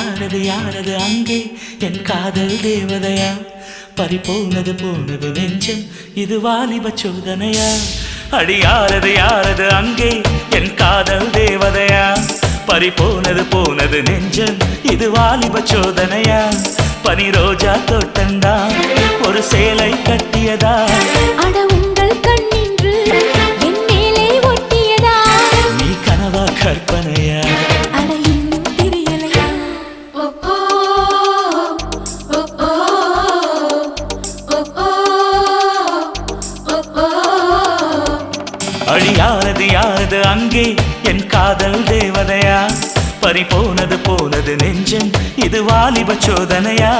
யாரது அங்கே என் காதல் தேவதையா பறிபோனது போனது நெஞ்சம் இது வாலிப சோதனையா அடி யாரது அங்கே என் காதல் தேவதையா பறிபோனது போனது நெஞ்சம் இது வாலிப சோதனையா பனி ரோஜா தோட்டந்தா ஒரு சேலை கட்டியதா அட உங்கள் கண்ணின்று என் மேலே ஒட்டியதா நீ கனவா கற்பனையா அட இன்னும் தெரியலையா அடி யாரது அங்கே என் காதல் தேவதையா பறிபோனது போனது நெஞ்சம் இது வாலிப சோதனையா